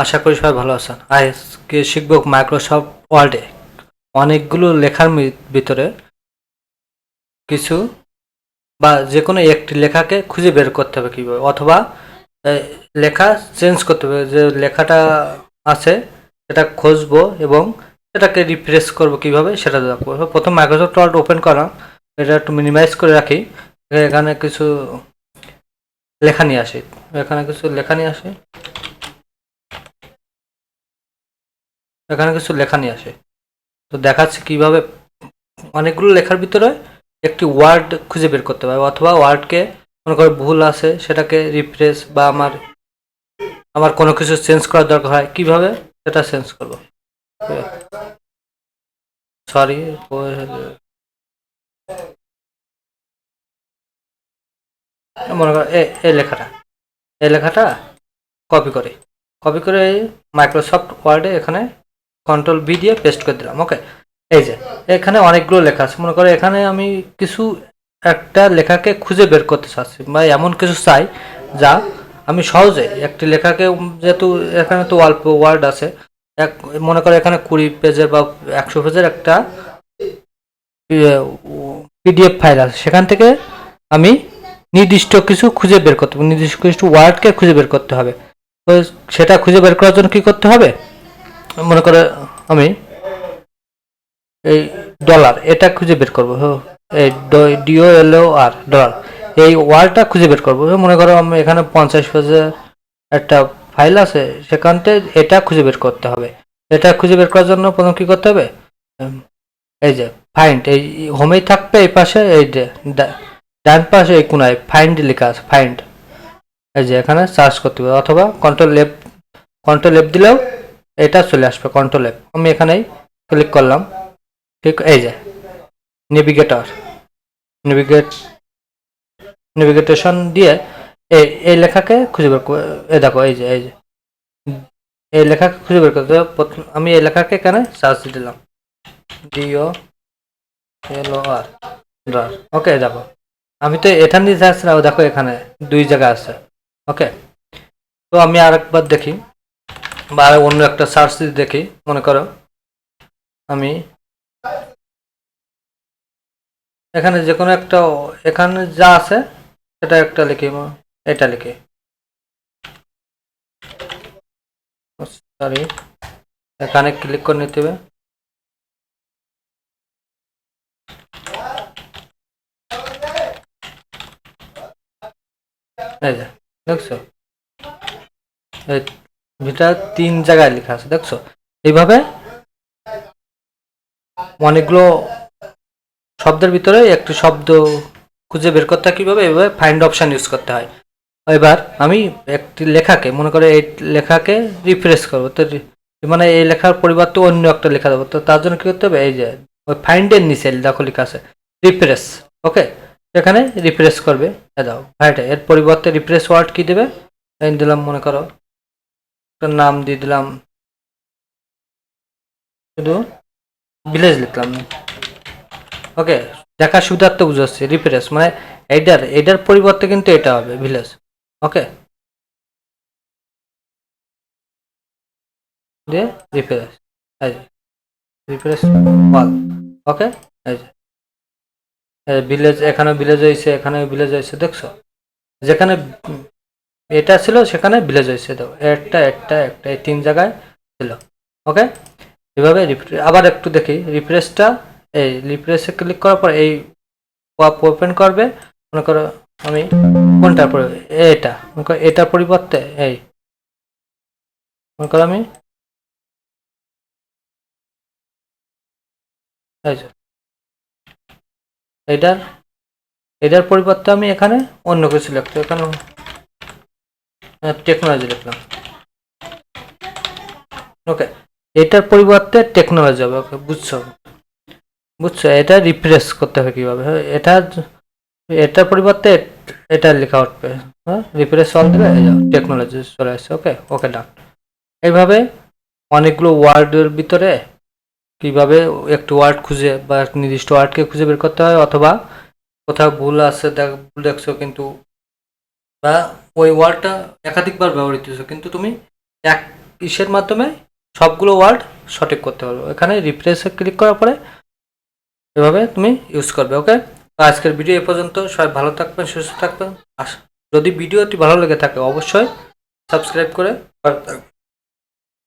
আশা করি সবাই ভালো আছেন। আজকে শিখব মাইক্রোসফট ওয়ার্ডে অনেকগুলো লেখার ভিতরে কিছু বা যে কোনো একটি লেখাকে খুঁজে বের করতে হবে কীভাবে, অথবা লেখা চেঞ্জ করতে হবে। যে লেখাটা আছে সেটা খুঁজবো এবং সেটাকে রিপ্লেস করবো কীভাবে সেটা দেখবো। প্রথম মাইক্রোসফট ওয়ার্ড ওপেন করা, এটা একটু মিনিমাইজ করে রাখি। এখানে কিছু লেখা নিয়ে আসি, এখানে কিছু লেখা নিয়ে আসি, এখানে কিছু লেখা নিয়ে আসে। তো দেখাচ্ছি কিভাবে অনেকগুলো লেখার ভিতরে একটি ওয়ার্ড খুঁজে বের করতে পারবে, অথবা ওয়ার্ডকে মনে করে ভুল আছে সেটাকে রিপ্লেস বা আমার কোনো কিছু চেঞ্জ করার দরকার হয় কিভাবে সেটা চেঞ্জ করবো। সরি, মনে করো এই লেখাটা কপি করে মাইক্রোসফট ওয়ার্ডে এখানে কন্ট্রোল বি দিয়ে পেস্ট করে দিলাম। ওকে, এই যে এখানে অনেকগুলো লেখা আছে। মনে করো এখানে আমি কিছু একটা লেখাকে খুঁজে বের করতে চাচ্ছি, বা এমন কিছু চাই যা আমি সহজে একটি লেখাকে, যেহেতু এখানে তো অল্প ওয়ার্ড আছে, মনে করো এখানে 20 পেজের বা 100 পেজের একটা পিডিএফ ফাইল আছে, সেখান থেকে আমি নির্দিষ্ট কিছু খুঁজে বের করতে হবে, নির্দিষ্ট কিছু ওয়ার্ডকে খুঁজে বের করতে হবে। তো সেটা খুঁজে বের করার জন্য কি করতে হবে, মনে করে আমি এই ডলার এটা খুঁজে বের করবো, এই DOLAR ডলার, এই ওয়ার্ডটা খুঁজে বের করবো। মনে করো আমি এখানে 50 পেজের একটা ফাইল আছে, সেখান থেকে এটা খুঁজে বের করতে হবে। এটা খুঁজে বের করার জন্য প্রথম কি করতে হবে, এই যে ফাইন্ড, এই হোমেই থাকবে এই পাশে, এই যে ডান পাশে এই কোনায় ফাইন্ড লেখা আছে, ফাইন্ড, এই যে এখানে সার্চ করতে হবে, অথবা কন্ট্রোল এফ দিলেও এটা চলে আসবে। কন্ট্রোল এফ আমি এখানেই ক্লিক করলাম, ঠিক, এই যে নেভিগেটেশন দিয়ে এই লেখাকে খুঁজে বের করে, এই দেখো এই যে এই লেখাকে খুঁজে বের করতে আমি এই লেখাকে এখানে সার্চ দিলাম, DOLAR ডলার। ওকে, দেখো আমি তো এটা নিয়ে যাচ্ছি না, দেখো এখানে দুই জায়গা আছে। ওকে, তো আমি আরেকবার দেখি বা অন্য একটা সার্চ দিয়ে দেখি। মনে করো আমি এখানে যে কোনো একটা, এখানে যা আছে সেটা একটা লিখি, এটা লিখি, সরি, এখানে ক্লিক করে নিতে হবে। এই যে দেখছো, এটা 3 জায়গায় লেখা আছে, দেখছো। এইভাবে অনেকগুলো শব্দের ভিতরে একটি শব্দ খুঁজে বের করতে হয় কিভাবে, এভাবে ফাইন্ড অপশন ইউজ করতে হয়। এবার আমি একটি লেখাকে, মনে করে এই লেখাকে রিফ্রেশ করবো, তো মানে এই লেখার পরিবর্তে অন্য একটা লেখা দেবো। তো তার জন্য কি করতে হবে, এই যে ওই ফাইন্ডের নিচে দেখো লেখা আছে রিফ্রেশ। ওকে, এখানে রিফ্রেশ করবে, দাও ভাইটা, এর পরিবর্তে রিফ্রেশ ওয়ার্ড কি দেবে, দিলাম, মনে করো নাম দিয়ে দিলাম, শুধু ভিলেজ লিখলাম। ওকে, দেখার সুবিধার্থে বুঝাচ্ছি, রিফ্রেশ মানে এটার পরিবর্তে কিন্তু এটা হবে ভিলেজ। ওকে, দিয়ে রিফ্রেশ, এই যে রিফ্রেশ ওয়াল। ওকে, এই যে ভিলেজ, এখানে ভিলেজ হয়েছে, এখানে ভিলেজ হয়েছে, দেখছো যেখানে এটা ছিল সেখানে ভিলেজ হয়েছে, দেখো একটা এই 3 জায়গায় ছিল। ওকে, এভাবে আবার একটু দেখি রিফ্রেশটা, এই রিফ্রেশে ক্লিক করার পর এই ওপেন করবে। মনে করো আমি কোনটার পরে, এটা মনে করো এটার পরিবর্তে এই, মনে করো আমি এই যে এটার এটার পরিবর্তে আমি এখানে অন্য কিছু লিখতে, এখানে টেকনোলজি লিখলাম। ওকে, এটার পরিবর্তে টেকনোলজি হবে। ওকে, বুঝছো এটা রিফ্রেশ করতে হবে কিভাবে, এটার পরিবর্তে এটা লেখা উঠবে, হ্যাঁ, রিফ্রেশ অল দিলে টেকনোলজি চলে আসছে। ওকে, ওকে, ডান। এইভাবে অনেকগুলো ওয়ার্ডের ভিতরে কিভাবে একটু ওয়ার্ড খুঁজে বা নির্দিষ্ট ওয়ার্ডকে খুঁজে বের করতে হয়, অথবা কোথাও ভুল আছে ভুল দেখছো কিন্তু, বা ওই ওয়ার্ডটা একাধিকবার ব্যবহৃত হচ্ছে কিন্তু তুমি এক ইসের মাধ্যমে সবগুলো ওয়ার্ড সঠিক করতে পারবো। এখানে রিফ্রেশে ক্লিক করার পরে এভাবে তুমি ইউজ করবে। ওকে, তো আজকের ভিডিও এ পর্যন্ত। সবাই ভালো থাকবেন, সুস্থ থাকবেন। যদি ভিডিওটি ভালো লেগে থাকে অবশ্যই সাবস্ক্রাইব করে